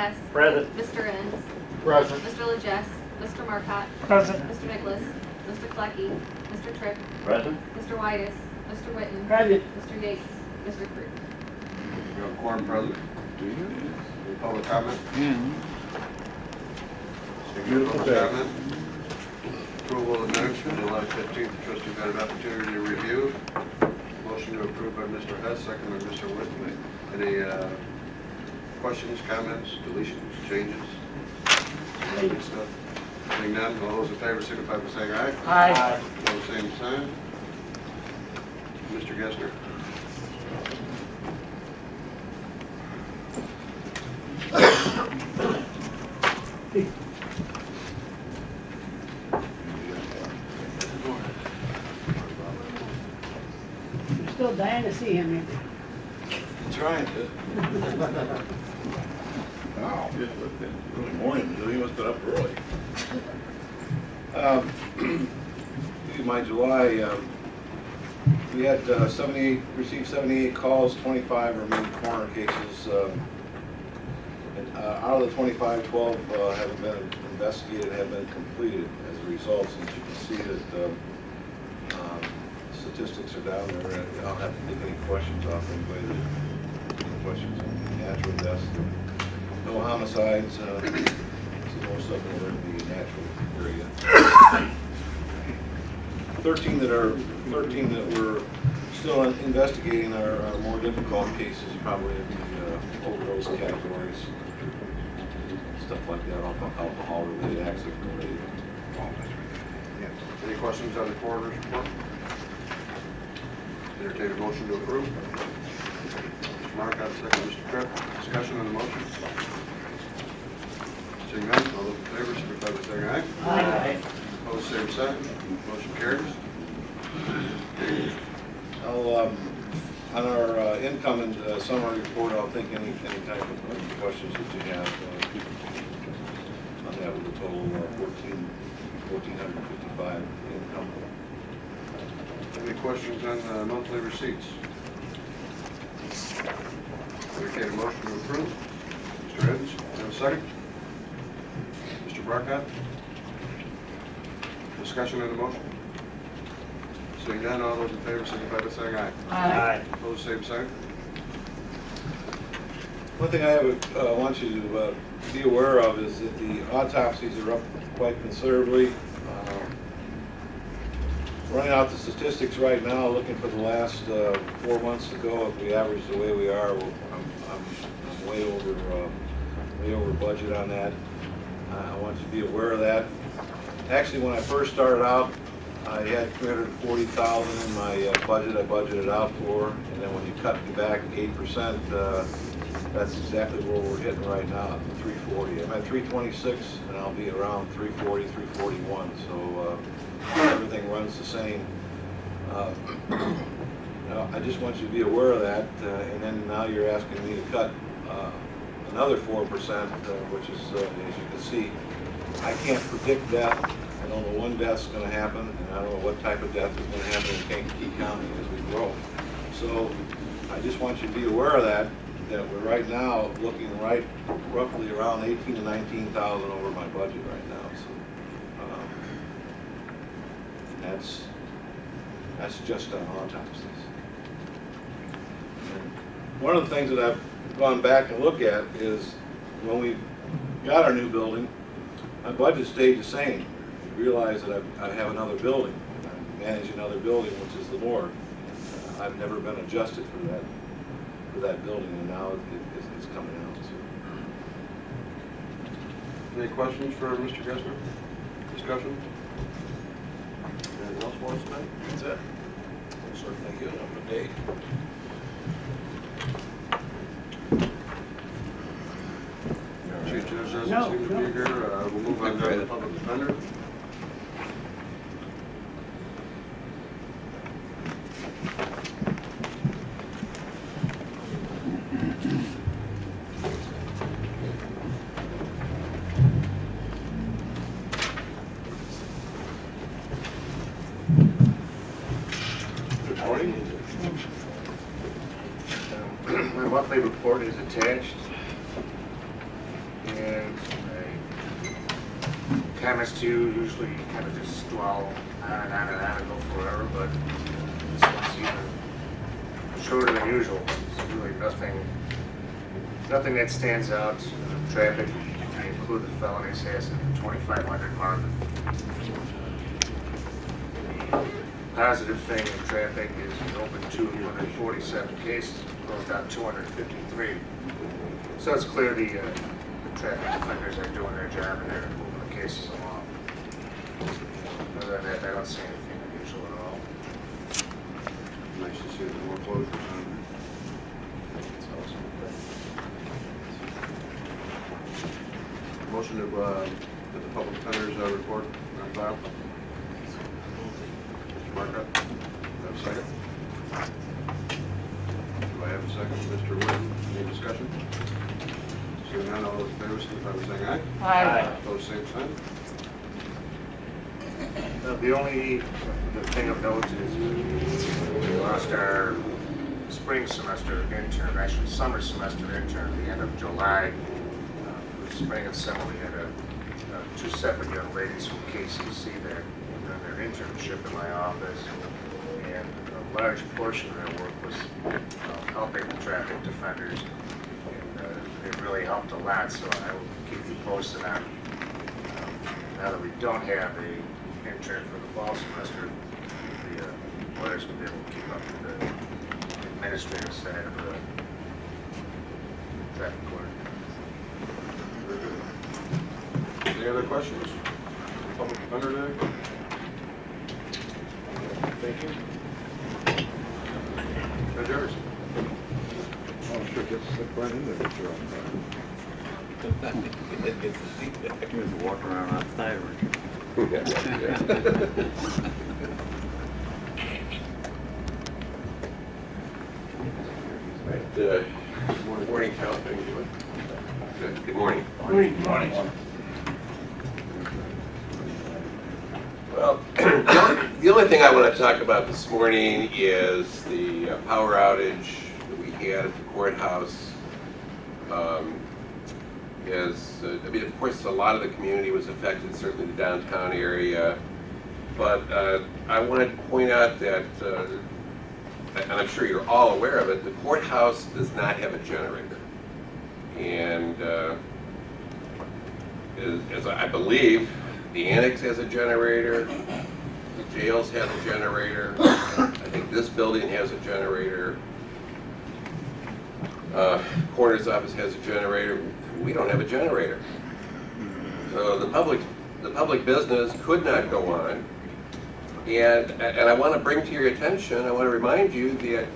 Hess. Present. Mr. Enns. Present. Mr. Legess. Mr. Marcotte. Present. Mr. Nicholas. Mr. Kleckie. Mr. Tripp. Present. Mr. Whitus. Mr. Witten. Present. Mr. Yates. Mr. Crew. We have quorum present. Any public comment? Seeing no public comment. Approval of the minutes from July 15th. The trustees had an opportunity to review. Motion to approve by Mr. Hess, second by Mr. Whitman. Any questions, comments, deletions, changes? Any stuff? Seeing none, all those in favor signify by saying aye. Aye. All same sign. Mr. Gessner. You're still dying to see him. Trying to. Wow. Early morning, he must have been up early. In my July, we had received 78 calls, 25 remain coroner cases. And out of the 25, 12 haven't been investigated, have been completed as a result. Since you can see that statistics are down there, I don't have to take any questions off anybody that any questions on natural deaths. No homicides, so most of them are in the natural area. 13 that we're still investigating are more difficult cases, probably in the overdose categories, stuff like that, alcohol-related, accident-related. Any questions on the coroner's report? Entertain a motion to approve. Mr. Marcotte, second. Mr. Tripp, discussion on the motion. Seeing none, all those in favor, signify by saying aye. Aye. Opposed, same sign. Motion carries. On our income and summary report, I'll take any type of questions that you have. On that with a total of 1,455 income. Any questions on monthly receipts? Entertain a motion to approve. Mr. Enns, have a second? Mr. Marcotte? Discussion on the motion? Seeing none, all those in favor signify by saying aye. Aye. Opposed, same sign. One thing I want you to be aware of is that the autopsies are up quite considerably. Running out the statistics right now, looking for the last 4 months to go. If we average the way we are, I'm way over budget on that. I want you to be aware of that. Actually, when I first started out, I had $340,000 in my budget. I budgeted out for, and then when you cut me back 8%, that's exactly where we're hitting right now at 340. I'm at 326, and I'll be around 340, 341. So everything runs the same. I just want you to be aware of that, and then now you're asking me to cut another 4%, which is, as you can see, I can't predict death. I don't know when death's going to happen, and I don't know what type of death is going to happen in Kankakee County as we grow. So I just want you to be aware of that we're right now looking roughly around 18,000 to 19,000 over my budget right now. So that's just on autopsies. And one of the things that I've gone back and looked at is when we got our new building, my budget stayed the same. You realize that I have another building. I manage another building, which is the morgue. I've never been adjusted for that building, and now it's coming out. So. Any questions for Mr. Gessner? Discussion? Anything else for us tonight? That's it. Certainly good up to date. Chief Judge doesn't No, seem to be here. We'll move on to the public defender. Good morning. My monthly report is attached. And comments to you usually kind of just dwell on and on and on and go forever, but this one's even shorter than usual. There's really nothing that stands out. Traffic, I include the felonies, has a 2,500 mark. The positive thing in traffic is we opened 247 cases, closed out 253. So it's clear the traffic defenders are doing their job and they're moving the cases along. Other than that, I don't see anything unusual at all. Nice to see the more closures on It's awesome. there. Motion to put the public defender's report on file. Mr. Markup, do I have a second? Do I have a second? Mr. Witten, any discussion? Seeing none, all those in favor, signify by saying aye. Aye. Opposed, same sign. The only thing of note is we lost our spring semester intern, actually summer semester intern at the end of July. For the spring and summer, we had two separate young ladies from KCC that done their internship in my office. And a large portion of their work was helping the traffic defenders. And it really helped a lot, so I will keep you posted on now that we don't have a intern for the fall semester, the lawyers will be able to keep up with the administrative side of the traffic court. Very good. Any other questions? Public defender today? Thank you. Judge Everson. Oh, sure, just slip right in there if you're on fire. You have to walk around outside, aren't you? Good morning, Cal. Good morning. Morning. Well, the only thing I want to talk about this morning is the power outage that we had at the courthouse. I mean, of course, a lot of the community was affected, certainly the downtown area. But I wanted to point out that, and I'm sure you're all aware of it, the courthouse does not have a generator. And as I believe, the annex has a generator, the jails have a generator, I think this building has a generator, coroner's office has a generator. We don't have a generator. So the public business could not go on. And I want to bring to your attention, I want to remind you that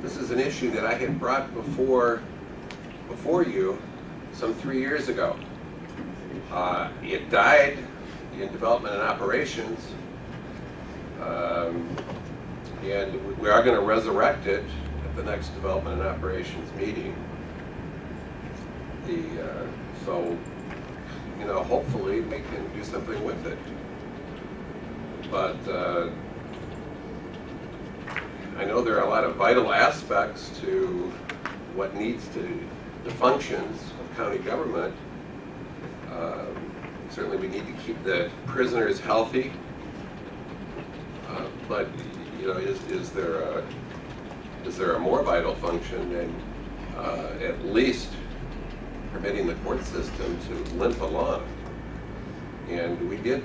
this is an issue that I had brought before you some 3 years ago. It died in development and operations, and we are going to resurrect it at the next development and operations meeting. So, you know, hopefully we can do something with it. But I know there are a lot of vital aspects to what needs the functions of county government. Certainly we need to keep the prisoners healthy. But, you know, is there a more vital function than at least permitting the court system to limp along? And we did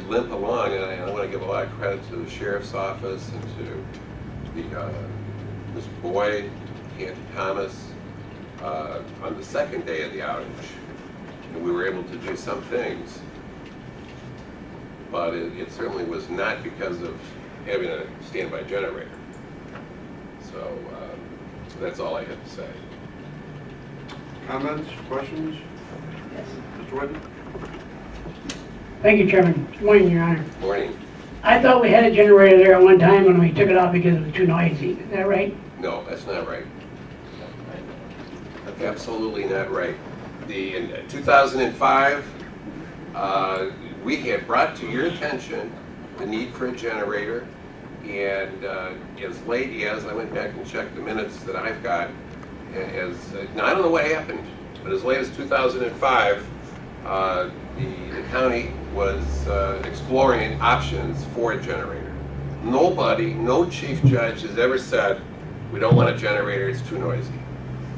limp along, and I want to give a lot of credit to the sheriff's office and to Mr. Boyd, Canty Thomas, on the second day of the outage. And we were able to do some things, but it certainly was not because of having a standby generator. So that's all I have to say. Comments, questions? Yes. Mr. Whitten? Thank you, Chairman. Good morning, Your Honor. Morning. I thought we had a generator there at one time when we took it off because it was too noisy. Is that right? No, that's not right. That's absolutely not right. In 2005, we had brought to your attention the need for a generator, and as late as I went back and checked the minutes that I've got, now I don't know what happened. But as late as 2005, the county was exploring options for a generator. Nobody, no chief judge has ever said, we don't want a generator, it's too noisy.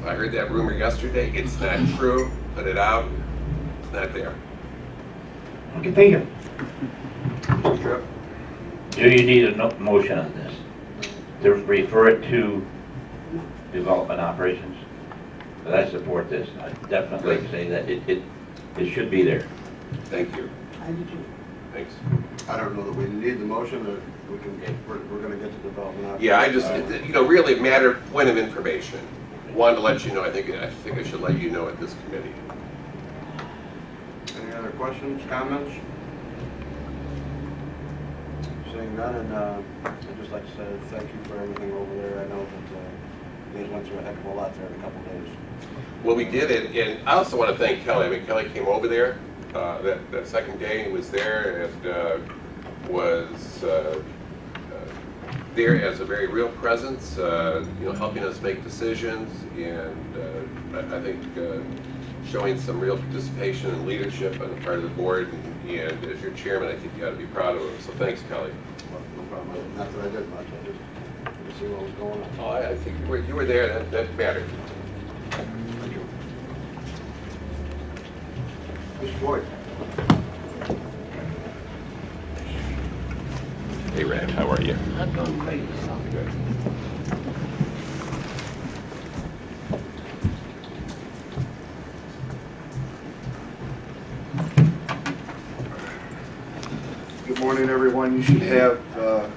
I heard that rumor yesterday. It's not true. Put it out. It's not there. Okay, thank you. Mr. Tripp? Do you need a motion on this? To refer it to development operations? But I support this. I definitely say that it should be there. Thank you. I do too. Thanks. I don't know that we need the motion, or we're gonna get to development. Yeah, I just, really a matter, point of information. Wanted to let you know, I think I should let you know at this committee. Any other questions, comments? Seeing none, and I'd just like to say thank you for everything over there. I know that you guys went through a heck of a lot there in a couple days. Well, we did it, and I also want to thank Kelly. I mean, Kelly came over there that second day and was there and was there as a very real presence, helping us make decisions, and I think showing some real participation and leadership on the part of the board. And as your chairman, I think you ought to be proud of him. So thanks, Kelly. Well, no problem. Not that I did much. I just wanted to see what was going on. Oh, I think you were there. That mattered. Thank you. Mr. Floyd? Hey, Rad, how are you? I'm doing great. Good. Good morning, everyone. You should have the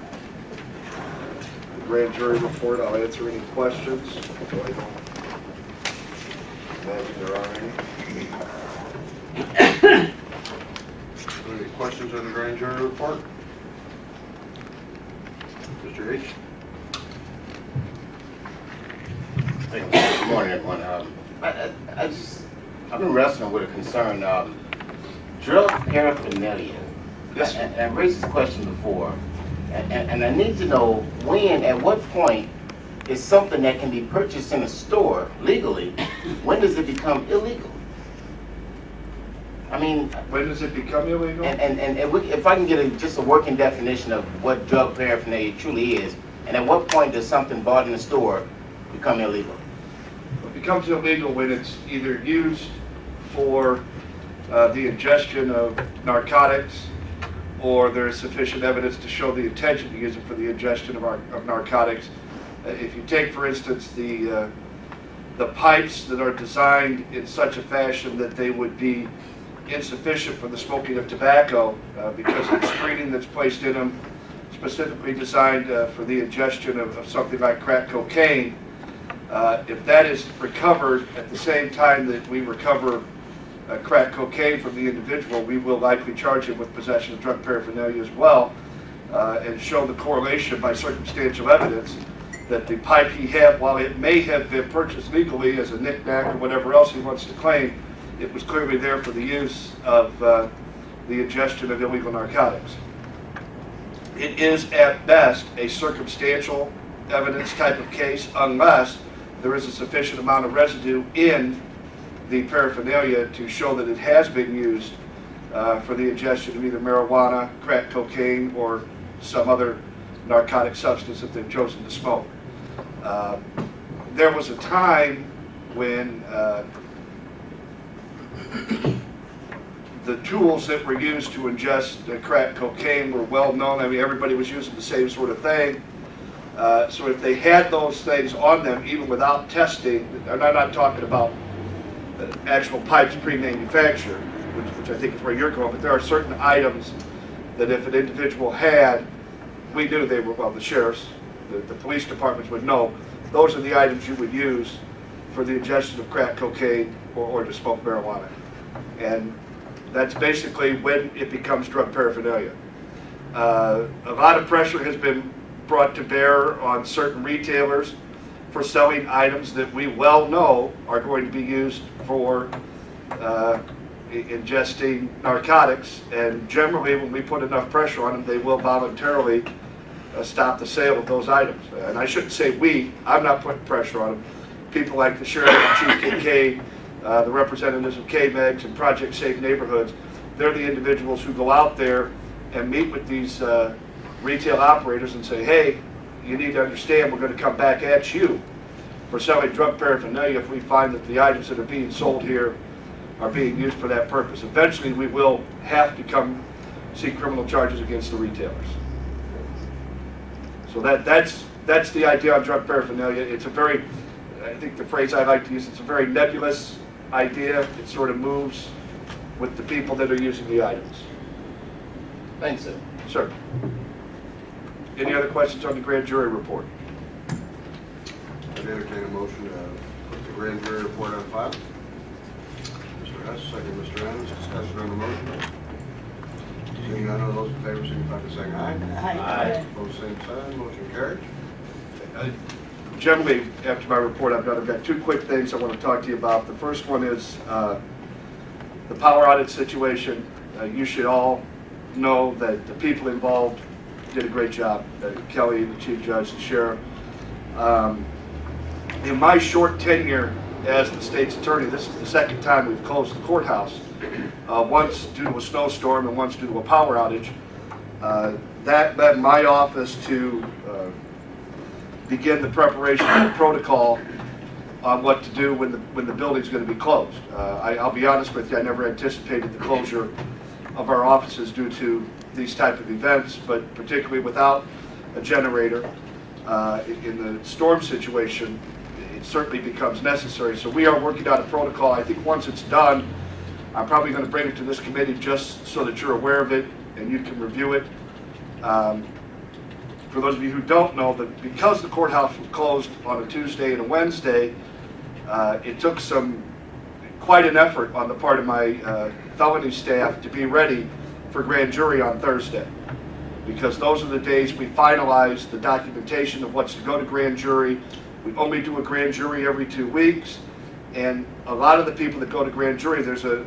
grand jury report. I'll answer any questions, although I don't imagine there are any. Any questions on the grand jury report? Mr. H? Good morning, everyone. I've been wrestling with a concern. Drug paraphernalia. Yes. I raised this question before, and I need to know when, at what point, is something that can be purchased in a store legally, when does it become illegal? I mean, When does it become illegal? if I can get just a working definition of what drug paraphernalia truly is, and at what point does something bought in a store become illegal? It becomes illegal when it's either used for the ingestion of narcotics, or there is sufficient evidence to show the intention to use it for the ingestion of narcotics. If you take, for instance, the pipes that are designed in such a fashion that they would be insufficient for the smoking of tobacco because of the screening that's placed in them, specifically designed for the ingestion of something like crack cocaine, if that is recovered at the same time that we recover crack cocaine from the individual, we will likely charge him with possession of drug paraphernalia as well, and show the correlation by circumstantial evidence that the pipe he had, while it may have been purchased legally as a knick-knack or whatever else he wants to claim, it was clearly there for the use of the ingestion of illegal narcotics. It is at best a circumstantial evidence type of case unless there is a sufficient amount of residue in the paraphernalia to show that it has been used for the ingestion of either marijuana, crack cocaine, or some other narcotic substance that they've chosen to smoke. There was a time when the tools that were used to ingest crack cocaine were well known. I mean, everybody was using the same sort of thing. So if they had those things on them, even without testing, and I'm not talking about actual pipes pre-manufactured, which I think is where you're going, but there are certain items that if an individual had, we knew they were, well, the sheriffs, the police departments would know, those are the items you would use for the ingestion of crack cocaine or to smoke marijuana. And that's basically when it becomes drug paraphernalia. A lot of pressure has been brought to bear on certain retailers for selling items that we well know are going to be used for ingesting narcotics, and generally when we put enough pressure on them, they will voluntarily stop the sale of those items. And I shouldn't say we, I'm not putting pressure on them. People like the sheriff, Chief Kankakee, the representatives of KMEGS and Project Safe Neighborhoods. They're the individuals who go out there and meet with these retail operators and say, hey, you need to understand we're going to come back at you for selling drug paraphernalia if we find that the items that are being sold here are being used for that purpose. Eventually, we will have to come seek criminal charges against the retailers. So that's the idea on drug paraphernalia. It's a very, I think the phrase I like to use, it's a very nebulous idea. It sort of moves with the people that are using the items. Thanks, sir. Sir. Any other questions on the grand jury report? I'd entertain a motion to put the grand jury report on file. Mr. Hess, second Mr. Ennis, discussion on the motion. Seeing none, all those in favor signify by saying aye. Aye. Opposed, same sign, motion carried. Generally, after my report, I've got two quick things I want to talk to you about. The first one is the power outage situation. You should all know that the people involved did a great job. Kelly, the chief judge, the sheriff. In my short tenure as the state's attorney, this is the second time we've closed the courthouse. Once due to a snowstorm and once due to a power outage. That led my office to begin the preparation of the protocol on what to do when the building's going to be closed. I'll be honest with you, I never anticipated the closure of our offices due to these type of events, but particularly without a generator in the storm situation, it certainly becomes necessary. So we are working out a protocol. I think once it's done, I'm probably going to bring it to this committee just so that you're aware of it and you can review it. For those of you who don't know, that because the courthouse was closed on a Tuesday and a Wednesday, it took quite an effort on the part of my felony staff to be ready for grand jury on Thursday, because those are the days we finalize the documentation of what's to go to grand jury. We only do a grand jury every 2 weeks, and a lot of the people that go to grand jury, there's a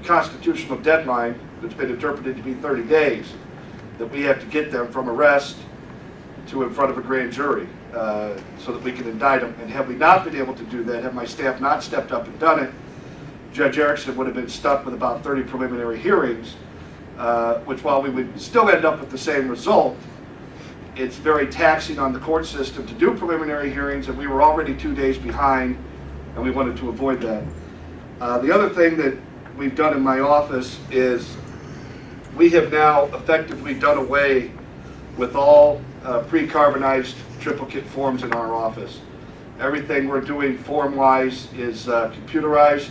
constitutional deadline that's been interpreted to be 30 days that we have to get them from arrest to in front of a grand jury so that we can indict them. And had we not been able to do that, had my staff not stepped up and done it, Judge Erickson would have been stuck with about 30 preliminary hearings, which while we would still end up with the same result, it's very taxing on the court system to do preliminary hearings, and we were already 2 days behind, and we wanted to avoid that. The other thing that we've done in my office is we have now effectively done away with all pre-carbonized triplicate forms in our office. Everything we're doing form-wise is computerized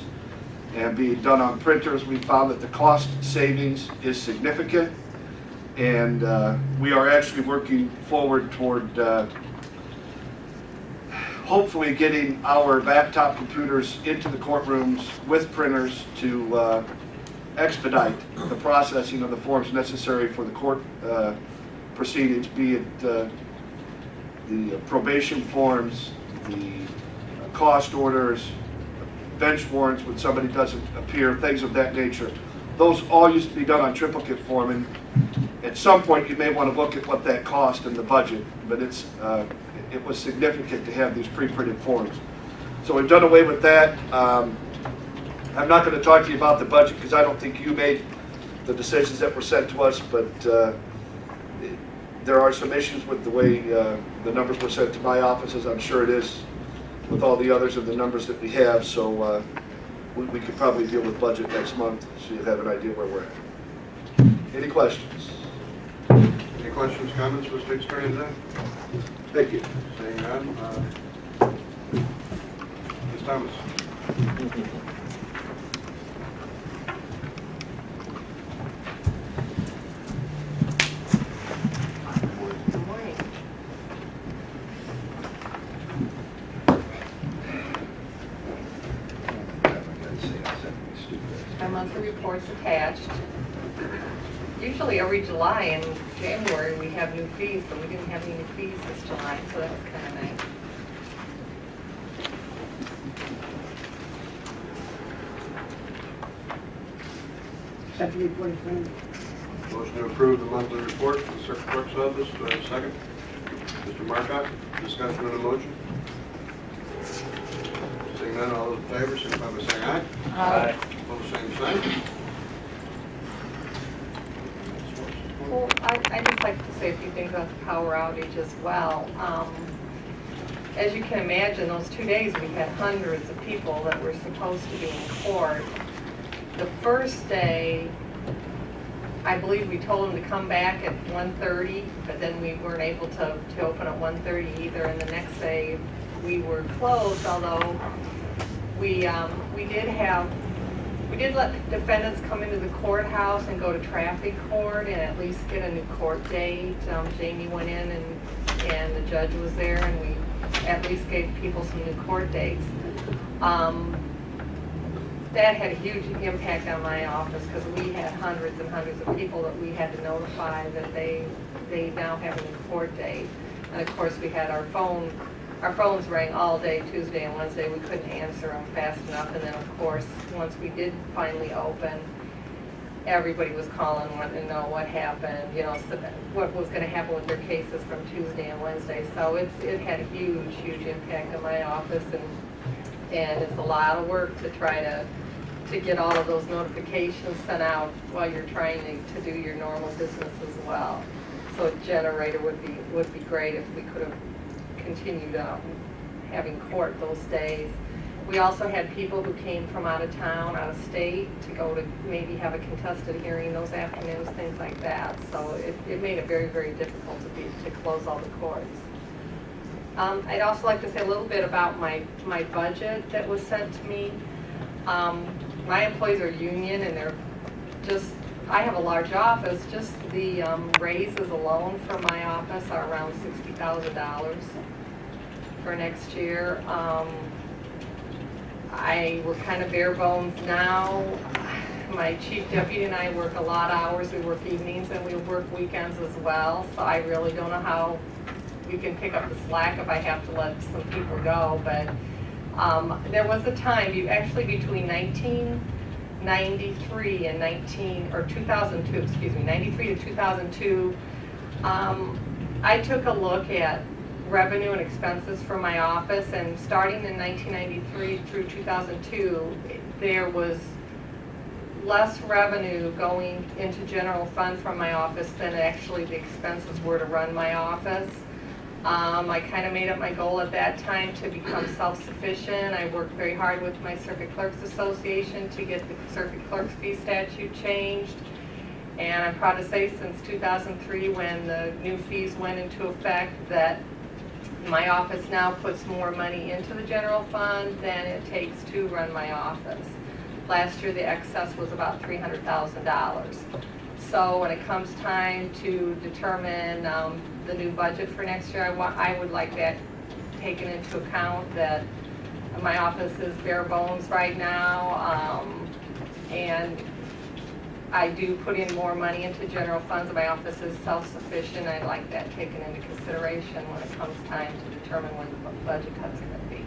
and being done on printers. We found that the cost savings is significant, and we are actually working forward toward hopefully getting our laptop computers into the courtrooms with printers to expedite the processing of the forms necessary for the court proceedings, be it the probation forms, the cost orders, bench warrants when somebody doesn't appear, things of that nature. Those all used to be done on triplicate form, and at some point you may want to look at what that cost in the budget, but it was significant to have these pre-printed forms. So we've done away with that. I'm not going to talk to you about the budget because I don't think you made the decisions that were sent to us, but there are some issues with the way the numbers were sent to my office, as I'm sure it is with all the others of the numbers that we have. So we could probably deal with budget next month so you have an idea where we're at. Any questions? Any questions, comments for State Attorney today? Thank you. Seeing none, Ms. Thomas. Good morning. My monthly report's attached. Usually every July and January we have new fees, but we didn't have any new fees this July, so that was kind of nice. Second report is ready. Motion to approve the monthly report for the Circuit Clerk's Office. Do I have a second? Mr. Marcotte, discussion on the motion? Seeing Hearing none, all those in favor, signify by saying aye. Aye. Opposed, same sign. Well, I'd just like to say a few things about the power outage as well. As you can imagine, those 2 days we had hundreds of people that were supposed to be in court. The first day, I believe we told them to come back at 1:30, but then we weren't able to open at 1:30 either. And the next day we were closed, although we did let the defendants come into the courthouse and go to traffic court and at least get a new court date. Jamie went in and the judge was there, and we at least gave people some new court dates. That had a huge impact on my office because we had hundreds and hundreds of people that we had to notify that they now have a new court date. And of course, we had our phones rang all day Tuesday and Wednesday. We couldn't answer them fast enough. And then of course, once we did finally open, everybody was calling, wanting to know what happened, you know, so what was going to happen with their cases from Tuesday and Wednesday. So it had a huge impact on my office, and it's a lot of work to try to get all of those notifications sent out while you're trying to do your normal business as well. So a generator would be great if we could have continued having court those days. We also had people who came from out of town, out of state, to go to maybe have a contested hearing those afternoons, things like that. So it made it very, very difficult to close all the courts. I'd also like to say a little bit about my budget that was sent to me. My employees are union, and they're just, I have a large office. Just the raises alone for my office are around $60,000 for next year. We're kind of bare bones now. My chief deputy and I work a lot of hours. We work evenings and we work weekends as well. So I really don't know how we can pick up the slack if I have to let some people go. But there was a time, actually between 1993 and 2002, excuse me, 93 to 2002, I took a look at revenue and expenses for my office, and starting in 1993 through 2002, there was less revenue going into general fund from my office than actually the expenses were to run my office. I kind of made up my goal at that time to become self-sufficient. I worked very hard with my Circuit Clerks Association to get the Circuit Clerks fee statute changed. And I'm proud to say since 2003, when the new fees went into effect, that my office now puts more money into the general fund than it takes to run my office. Last year, the excess was about $300,000. So when it comes time to determine the new budget for next year, I would like that taken into account, that my office is bare bones right now, and I do put in more money into general funds. My office is self-sufficient. I'd like that taken into consideration when it comes time to determine when the budget cuts are going to be.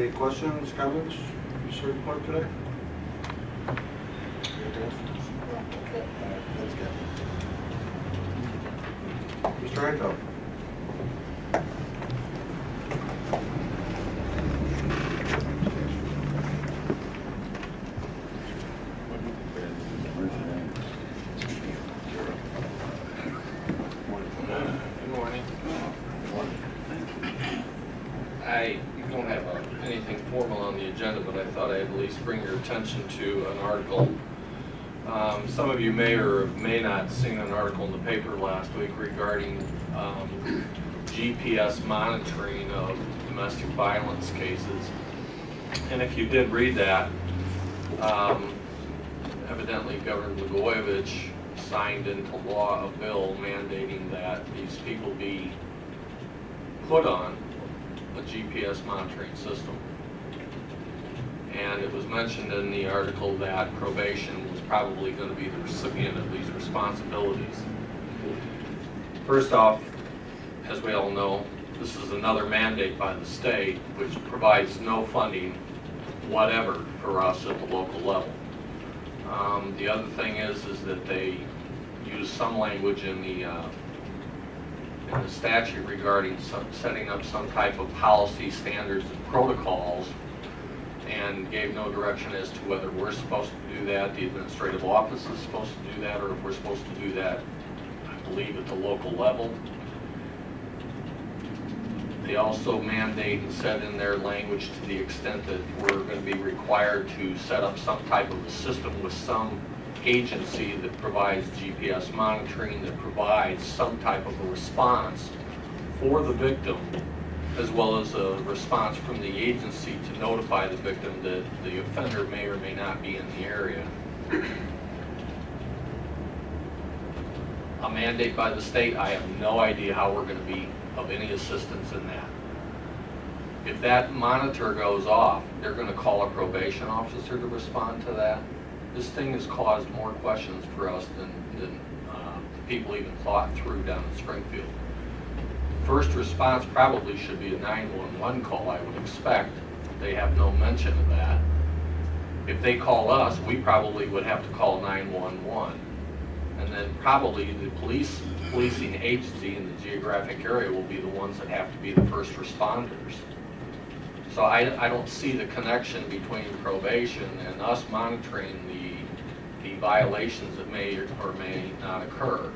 Any questions, comments, Mr. Clerk today? That's good. Mr. Hancock? Good morning. I don't have anything formal on the agenda, but I thought I'd at least bring your attention to an article. Some of you may or may not seen an article in the paper last week regarding GPS monitoring of domestic violence cases. And if you did read that, evidently Governor Blagojevich signed into law a bill mandating that these people be put on a GPS monitoring system. And it was mentioned in the article that probation was probably going to be the recipient of these responsibilities. First off, as we all know, this is another mandate by the state which provides no funding whatever for us at the local level. The other thing is that they use some language in the in the statute regarding setting up some type of policy, standards, and protocols, and gave no direction as to whether we're supposed to do that, the administrative office is supposed to do that, or if we're supposed to do that, I believe, at the local level. They also mandate and said in their language, to the extent that we're going to be required to set up some type of a system with some agency that provides GPS monitoring, that provides some type of a response for the victim, as well as a response from the agency to notify the victim that the offender may or may not be in the area. A mandate by the state, I have no idea how we're going to be of any assistance in that. If that monitor goes off, they're going to call a probation officer to respond to that. This thing has caused more questions for us than people even thought through down in Springfield. First response probably should be a 911 call, I would expect. They have no mention of that. If they call us, we probably would have to call 911. And then probably the policing agency in the geographic area will be the ones that have to be the first responders. So I don't see the connection between probation and us monitoring the violations that may or may not occur.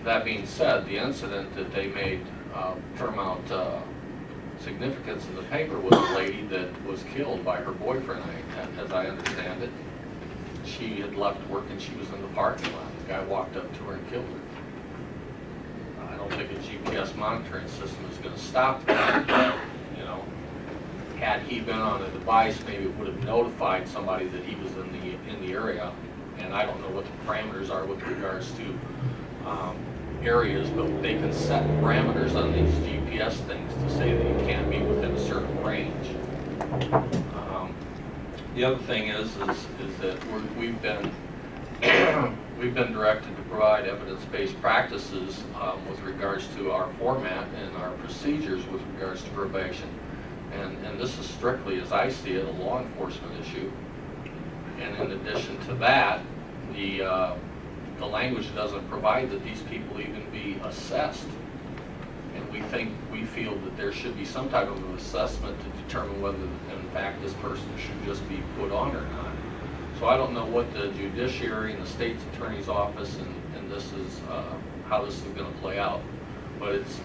That being said, the incident that they made paramount significance in the paper was a lady that was killed by her boyfriend, as I understand it. She had left work and she was in the parking lot. The guy walked up to her and killed her. I don't think a GPS monitoring system is going to stop that. But, you know, had he been on a device, maybe it would have notified somebody that he was in the area. And I don't know what the parameters are with regards to areas, but they can set parameters on these GPS things to say that you can't be within a certain range. The other thing is that we've been directed to provide evidence-based practices with regards to our format and our procedures with regards to probation. And this is strictly, as I see it, a law enforcement issue. And in addition to that, the language doesn't provide that these people even be assessed. And we feel that there should be some type of an assessment to determine whether, in fact, this person should just be put on or not. So I don't know what the judiciary and the state's attorney's office and this is, how this is going to play out. But it's,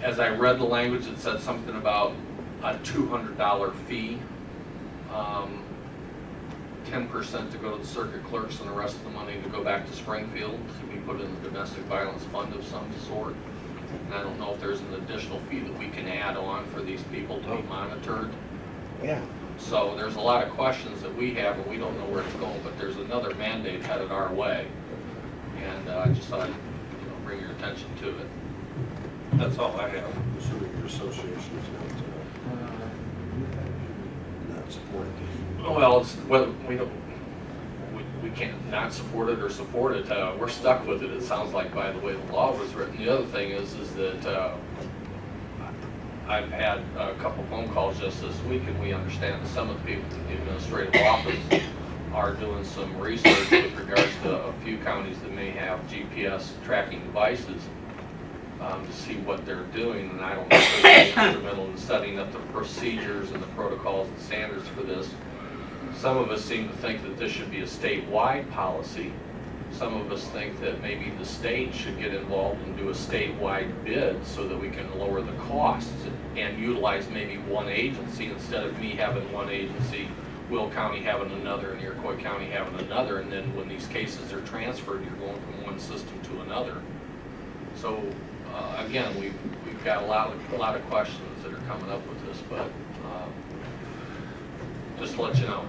as I read the language, it said something about a $200 fee, 10% to go to the circuit clerks and the rest of the money to go back to Springfield to be put in the domestic violence fund of some sort. And I don't know if there's an additional fee that we can add on for these people to be monitored. Yeah. So there's a lot of questions that we have and we don't know where it's going, but there's another mandate headed our way. And I just thought I'd bring your attention to it. That's all I have. So your association is not supporting it. Well, it's whether we can't not support it or support it. We're stuck with it. It sounds like by the way the law was written. The other thing is that I've had a couple phone calls just this week, and we understand that some of the people in the administrative office are doing some research with regards to a few counties that may have GPS tracking devices to see what they're doing. And I don't know if they're instrumental in setting up the procedures and the protocols and standards for this. Some of us seem to think that this should be a statewide policy. Some of us think that maybe the state should get involved and do a statewide bid so that we can lower the costs and utilize maybe one agency instead of me having one agency, Will County having another, and Iroquois County having another, and then when these cases are transferred, you're going from one system to another. So again, we've got a lot of questions that are coming up with this, but just to let you know.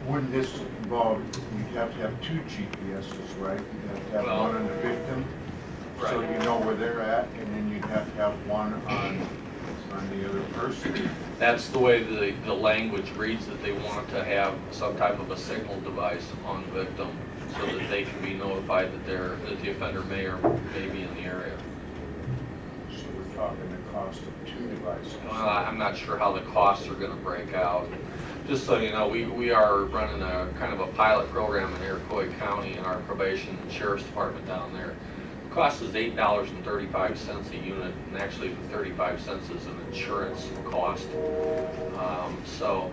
Wouldn't this involve, you'd have to have two GPSs, right? You'd have to have one on the victim, so you know where they're at, and then you'd have to have one on the other person. That's the way the language reads, that they want to have some type of a signal device on the victim so that they can be notified that the offender may or may be in the area. So we're talking the cost of two devices. Well, I'm not sure how the costs are going to break out. Just so you know, we are running a kind of a pilot program in Iroquois County in our probation and sheriff's department down there. It costs us $8.35 a unit, and actually the 35 cents is an insurance cost. So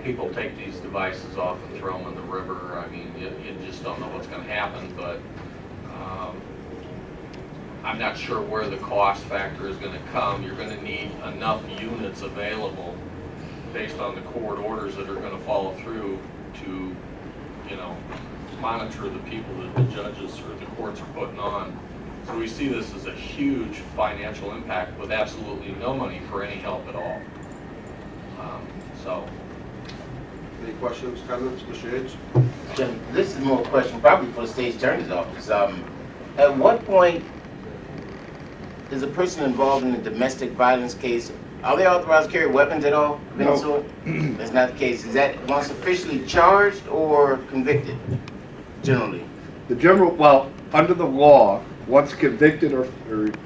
people take these devices off and throw them in the river. I mean, you just don't know what's going to happen, but I'm not sure where the cost factor is going to come. You're going to need enough units available based on the court orders that are going to follow through to, you know, monitor the people that the judges or the courts are putting on. So we see this as a huge financial impact with absolutely no money for any help at all. Any questions, comments, Mr. Yates? Jim, this is more a question probably for the state attorney's office. At what point is a person involved in a domestic violence case, are they authorized to carry weapons at all? No. That's not the case. Is that once officially charged or convicted, generally? Well, under the law, once convicted or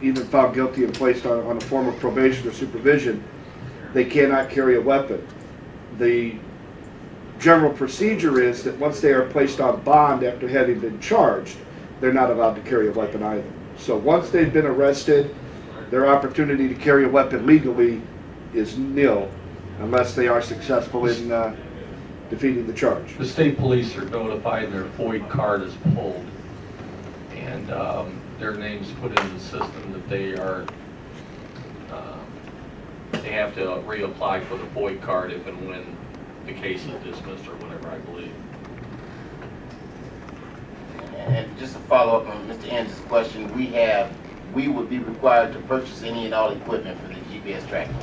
even found guilty and placed on a form of probation or supervision, they cannot carry a weapon. The general procedure is that once they are placed on bond after having been charged, they're not allowed to carry a weapon either. So once they've been arrested, their opportunity to carry a weapon legally is nil unless they are successful in defeating the charge. The state police are notified their FOID card is pulled, and their name's put in the system that they are, they have to reapply for the FOID card if and when the case is dismissed or whatever, I believe. And just to follow up on Mr. Anderson's question, we would be required to purchase any and all equipment for the GPS tracking.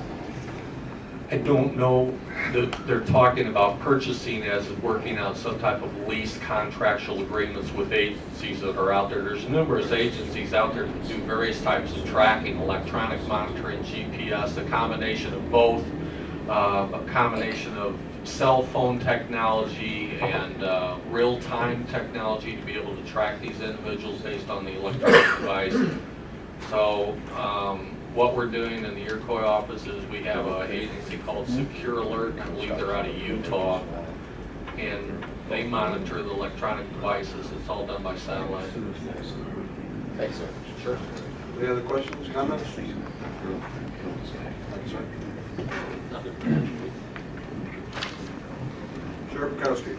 I don't know that they're talking about purchasing as working out some type of lease contractual agreements with agencies that are out there. There's numerous agencies out there that do various types of tracking, electronic monitoring, GPS, a combination of both, a combination of cell phone technology and real-time technology to be able to track these individuals based on the electronic device. So what we're doing in the Iroquois office is we have an agency called Secure Alert, I believe they're out of Utah, and they monitor the electronic devices. It's all done by satellite. Thanks, sir. Sure. Any other questions, comments? Sheriff Bukowski.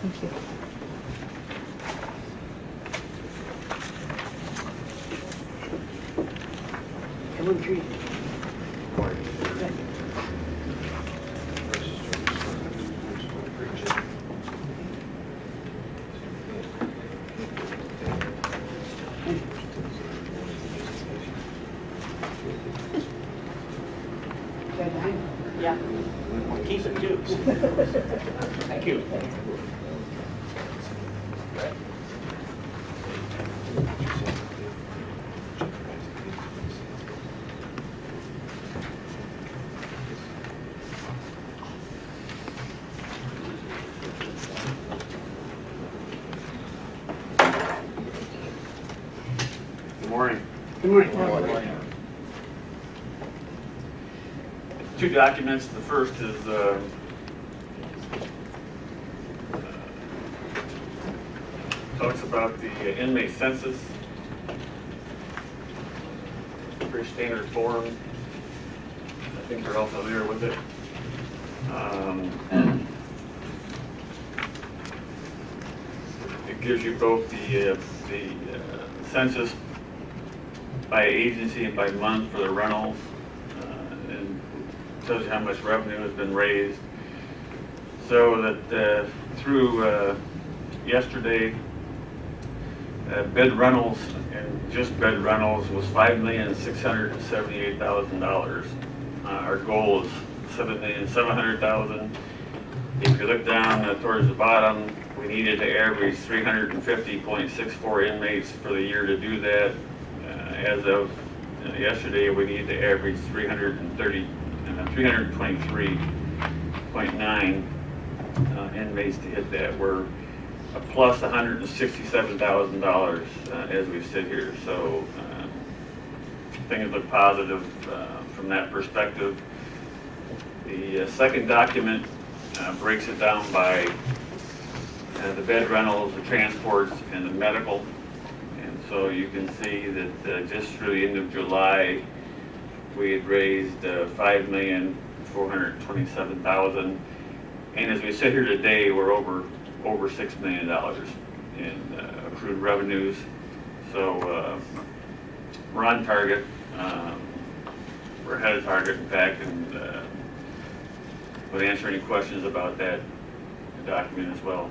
Thank you. Come on, tree. Yeah. Keep it too. Thank you. Good morning. Good morning. Two documents. The first is talks about the inmate census. Pretty standard form. I think you're all familiar with it. It gives you both the census by agency and by month for the rentals, and tells you how much revenue has been raised. So that through yesterday, bed rentals and just bed rentals was $5,678,000. Our goal is $7,700,000. If you look down towards the bottom, we We needed to average 350.64 inmates for the year to do that. As of yesterday, we need to average 323.9 inmates to hit that. We're a plus $167,000 as we sit here. So things look positive from that perspective. The second document breaks it down by the bed rentals, the transports, and the medical. And so you can see that just through the end of July, we had raised $5,427,000. And as we sit here today, we're over $6 million in accrued revenues. So we're on target. We're ahead of target, in fact, and would answer any questions about that document as well.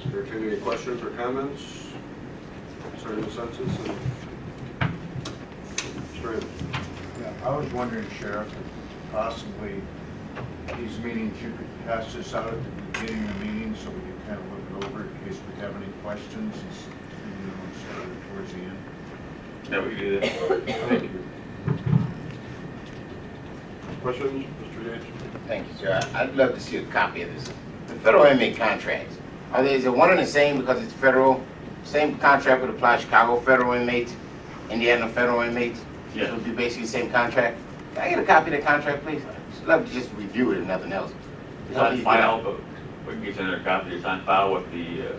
Entertain any questions or comments concerning the census? Straight. Yeah, I was wondering, Sheriff, if possibly these meetings, you could pass this out at the beginning of the meeting so we can kind of look it over in case we have any questions, instead of towards the end. No, we do that. Thank you. Questions, Mr. Yates? Thank you, sir. I'd love to see a copy of this. The federal inmate contracts, is it one and the same because it's federal? Same contract would apply to Chicago federal inmates, Indiana federal inmates? Yes. It would be basically the same contract? Can I get a copy of the contract, please? I'd love to just review it if nothing else. It's on file, but we can get you another copy. It's on file with the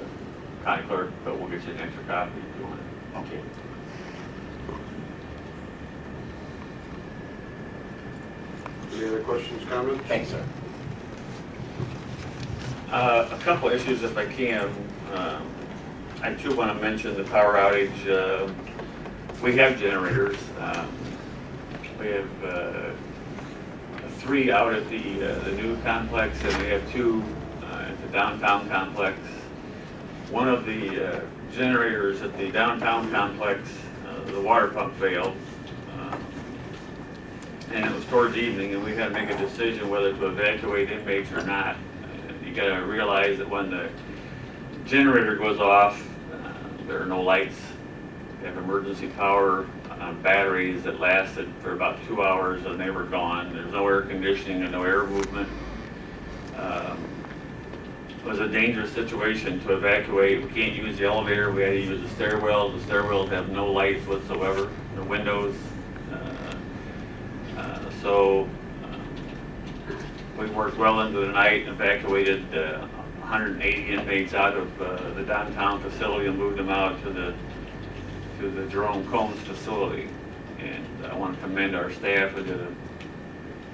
county clerk, but we'll get you an extra copy if you want it. Okay. Any other questions, comments? Thanks, sir. A couple issues if I can. I too want to mention the power outage. We have generators. We have 3 out at the new complex, and we have 2 at the downtown complex. One of the generators at the downtown complex, the water pump failed, and it was towards evening, and we had to make a decision whether to evacuate inmates or not. You got to realize that when the generator goes off, there are no lights. We have emergency power on batteries that lasted for about 2 hours, and they were gone. There's no air conditioning and no air movement. It was a dangerous situation to evacuate. We can't use the elevator. We had to use the stairwell. The stairwells have no lights whatsoever. The windows. So we worked well into the night and evacuated 180 inmates out of the downtown facility and moved them out to the Jerome Combs facility. And I want to commend our staff who did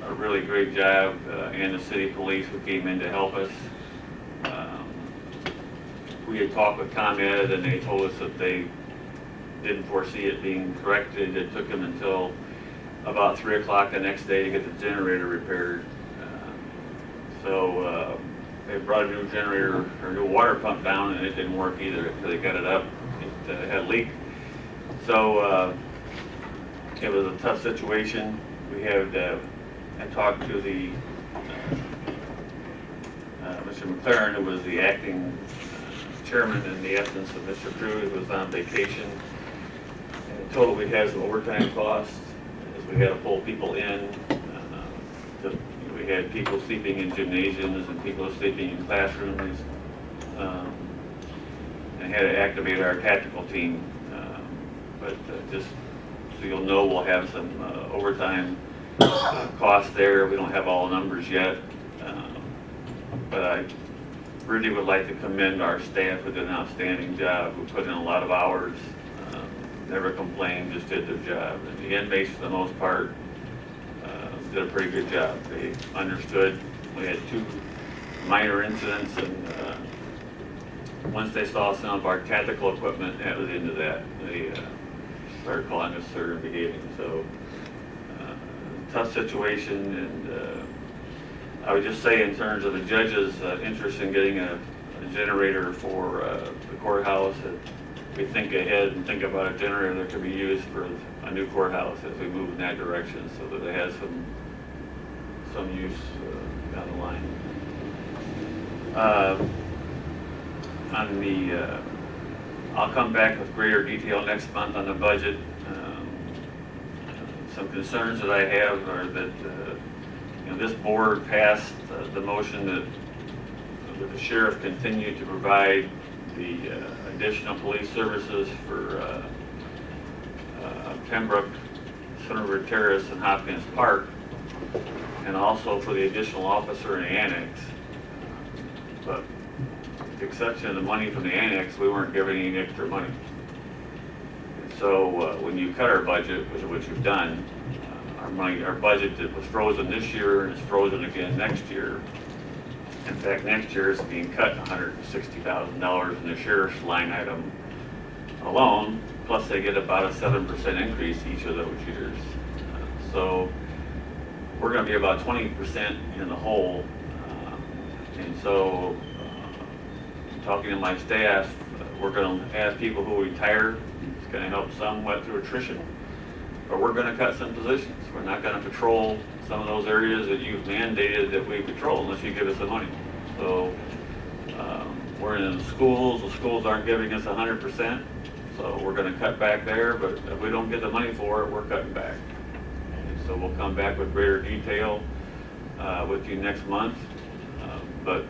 a really great job, and the city police who came in to help us. We had talked with ComEd, and they told us that they didn't foresee it being corrected. It took them until about 3 o'clock the next day to get the generator repaired. So they brought a new generator or a new water pump down, and it didn't work either until they got it up. It had a leak. So it was a tough situation. We had I talked to the Mr. McLaren, who was the acting chairman in the absence of Mr. Cruz, who was on vacation. And in total, we had some overtime costs as we had to pull people in. We had people sleeping in gymnasiums and people sleeping in classrooms, and had to activate our tactical team. But just so you'll know, we'll have some overtime costs there. We don't have all the numbers yet, but I really would like to commend our staff who did an outstanding job, who put in a lot of hours, never complained, just did their job. And the inmates, for the most part, did a pretty good job. They understood. We had 2 minor incidents, and once they saw some of our tactical equipment, that was into that. They started calling us sir and behaving. So tough situation, and I would just say in terms of the judge's interest in getting a generator for the courthouse, that we think ahead and think about a generator that could be used for a new courthouse as we move in that direction, so that it has some use down the line. on the, I'll come back with greater detail next month on the budget. Some concerns that I have are that, this board passed the motion that the sheriff continue to provide the additional police services for Pembroke, Senator Terrace, and Hopkins Park, and also for the additional officer in the annex. But with the exception of the money from the annex, we weren't giving any extra money. And so when you cut our budget, which is what you've done, our budget that was frozen this year is frozen again next year. In fact, next year is being cut $160,000 in the sheriff's line item alone, plus they get about a 7% increase each of those years. So we're going to be about 20% in the hole. And so, talking to my staff, we're going to have people who retire. It's going to help somewhat through attrition. But we're going to cut some positions. We're not going to patrol some of those areas that you've mandated that we patrol unless you give us the money. So we're in the schools aren't giving us 100%, so we're going to cut back there, but if we don't get the money for it, we're cutting back. And so we'll come back with greater detail with you next month, but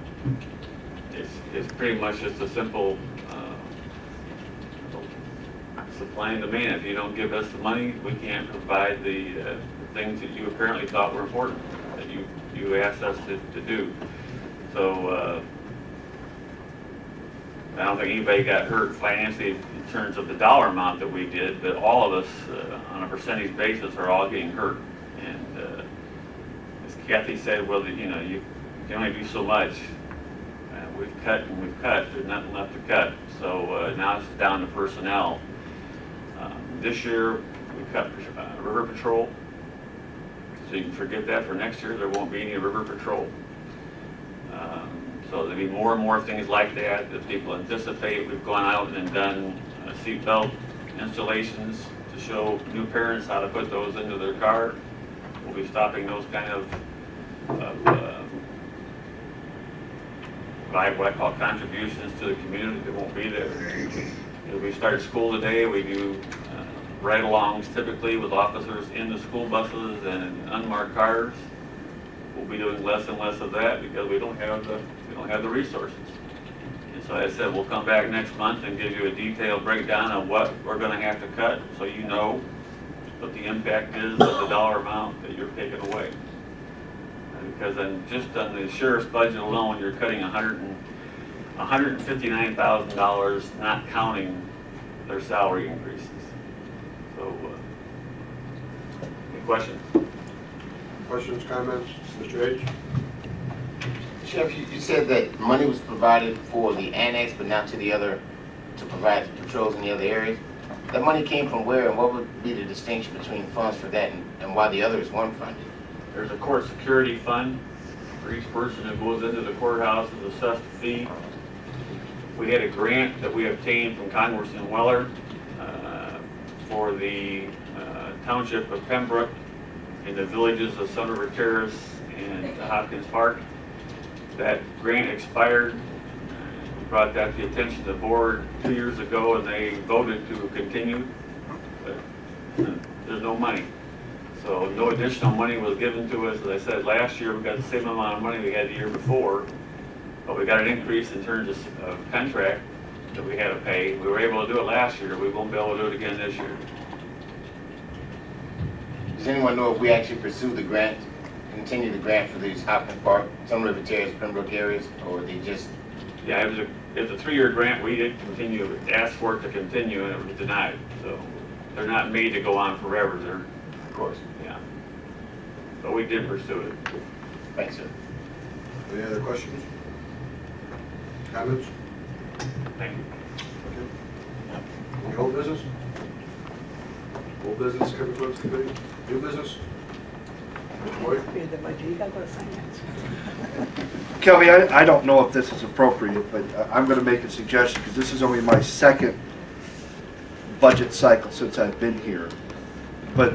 it's pretty much just a simple supply and demand. If you don't give us the money, we can't provide the things that you apparently thought were important, that you asked us to do. So I don't think anybody got hurt financially in terms of the dollar amount that we did, but all of us on a percentage basis are all getting hurt. And as Kathy said, well, you can only do so much. We've cut and we've cut. There's nothing left to cut. So now it's down to personnel. This year we cut river patrol. So you can forget that for next year. There won't be any river patrol. So there'll be more and more things like that people anticipate. We've gone out and done seatbelt installations to show new parents how to put those into their car. We'll be stopping those kind of what I call contributions to the community that won't be there. As we start school today, we do ride-alongs typically with officers in the school buses and in unmarked cars. We'll be doing less and less of that because we don't have the resources. And so as I said, we'll come back next month and give you a detailed breakdown of what we're going to have to cut, so you know what the impact is of the dollar amount that you're taking away. Because just on the sheriff's budget alone, you're cutting $159,000, not counting their salary increases. So, any questions? Questions, comments? Mr. H? Sheriff, you said that money was provided for the annex, but not to provide patrols in the other areas. That money came from where, and what would be the distinction between funds for that and why the others weren't funded? There's a court security fund for each person that goes into the courthouse is assessed a fee. We had a grant that we obtained from Congressman Weller for the township of Pembroke in the villages of Senator Terrace and Hopkins Park. That grant expired. We brought that to the attention of the board 2 years ago, and they voted to continue, but there's no money. So no additional money was given to us. As I said, last year we got the same amount of money we had the year before, but we got an increase in terms of contract that we had to pay. We were able to do it last year. We won't be able to do it again this year. Does anyone know if we actually pursue the grant, continue the grant for these Hopkins Park, some River Terrace, Pembroke areas, or they just? Yeah, it was a 3-year grant. We did continue, asked for it to continue, and it was denied. So they're not made to go on forever. They're, Of course. yeah. But we did pursue it. Thanks, sir. Any other questions? Comments? Thank you. Okay. Any old business? Old business coming towards the committee? New business? Mr. Boyd? Read the budget, you gotta go to finance. Kelly, I don't know if this is appropriate, but I'm going to make a suggestion, because this is only my second budget cycle since I've been here. But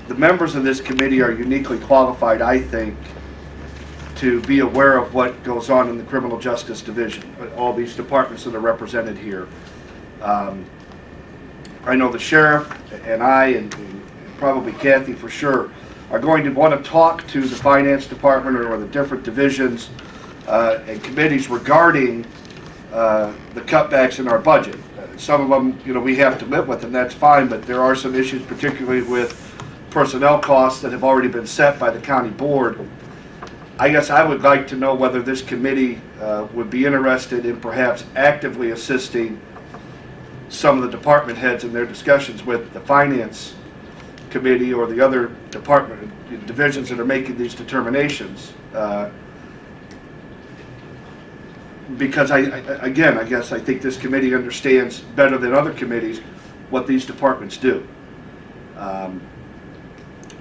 the members of this committee are uniquely qualified, I think, to be aware of what goes on in the Criminal Justice Division, all these departments that are represented here. I know the sheriff and I, and probably Kathy for sure, are going to want to talk to the finance department or the different divisions and committees regarding the cutbacks in our budget. Some of them, we have to live with, and that's fine, but there are some issues, particularly with personnel costs that have already been set by the county board. I guess I would like to know whether this committee would be interested in perhaps actively assisting some of the department heads in their discussions with the finance committee or the other department divisions that are making these determinations. Because I guess I think this committee understands better than other committees what these departments do.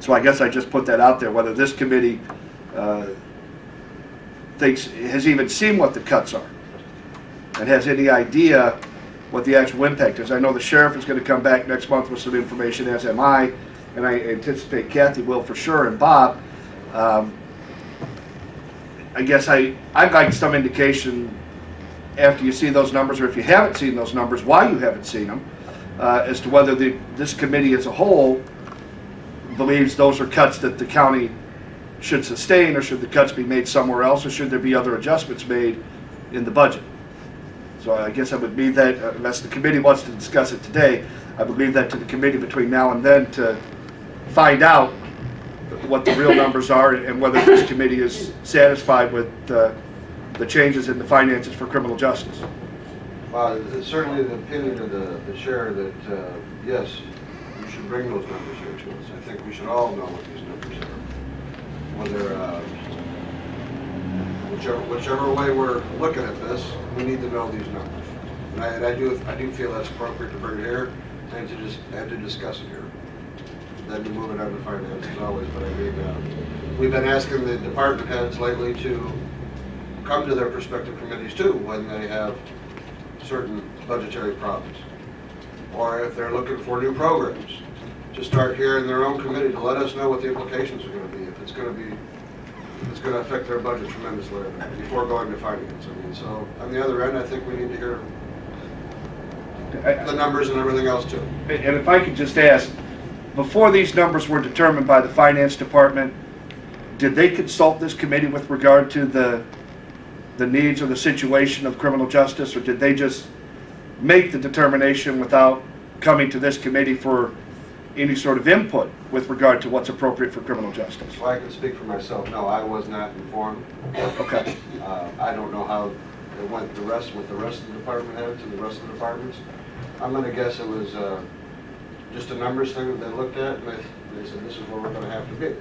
So I guess I just put that out there, whether this committee has even seen what the cuts are and has any idea what the actual impact is. I know the sheriff is going to come back next month with some information, as am I, and I anticipate Kathy will for sure, and Bob. I guess I'd like some indication after you see those numbers, or if you haven't seen those numbers, why you haven't seen them, as to whether this committee as a whole believes those are cuts that the county should sustain, or should the cuts be made somewhere else, or should there be other adjustments made in the budget. So I guess I would leave that, unless the committee wants to discuss it today, I would leave that to the committee between now and then to find out what the real numbers are and whether this committee is satisfied with the changes in the finances for criminal justice. It's certainly the opinion of the chair that, yes, you should bring those numbers here to us. I think we should all know what these numbers are. Whichever way we're looking at this, we need to know these numbers. And I do feel that's appropriate to bring it here and to discuss it here. Then to move it on to finance as always, but I mean, we've been asking the department heads lately to come to their respective committees too when they have certain budgetary problems. Or if they're looking for new programs, to start here in their own committee to let us know what the implications are going to be, if it's going to affect their budget tremendously before going to finance. I mean, so on the other end, I think we need to hear the numbers and everything else too. And if I could just ask, before these numbers were determined by the finance department, did they consult this committee with regard to the needs or the situation of criminal justice, or did they just make the determination without coming to this committee for any sort of input with regard to what's appropriate for criminal justice? Well, I can speak for myself. No, I was not informed. Okay. I don't know how it went with the rest of the department heads and the rest of the departments. I'm going to guess it was just a numbers thing that they looked at, and they said this is where we're going to have to be. And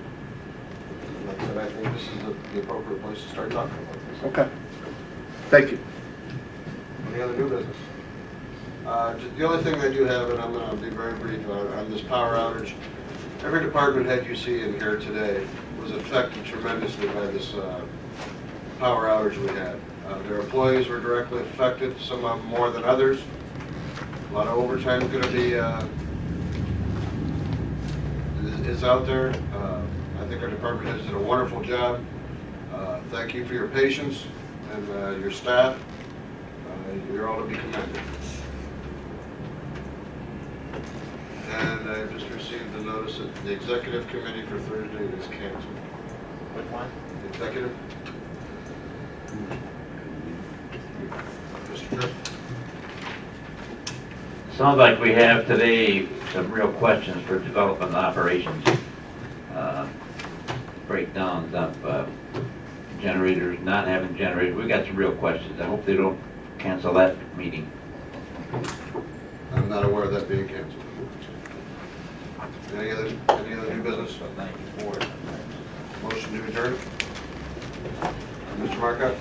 like I said, I think this is the appropriate place to start talking about this. Okay. Thank you. Any other new business? The only thing I do have, and I'm going to be very brief on this power outage, every department head you see in here today was affected tremendously by this power outage we had. Their employees were directly affected, some of them more than others. A lot of overtime is going to be is out there. I think our department heads did a wonderful job. Thank you for your patience and your staff. You're all to be commended. And I just received the notice that the executive committee for Thursday is canceled. Which one? The executive? Mr. Tripp? Sounds like we have today some real questions for development and operations. Breakdowns of generators, not having generators. We got some real questions. I hope they don't cancel that meeting. I'm not aware of that being canceled. Any other new business? Motion to adjourn? Mr. Marcotte?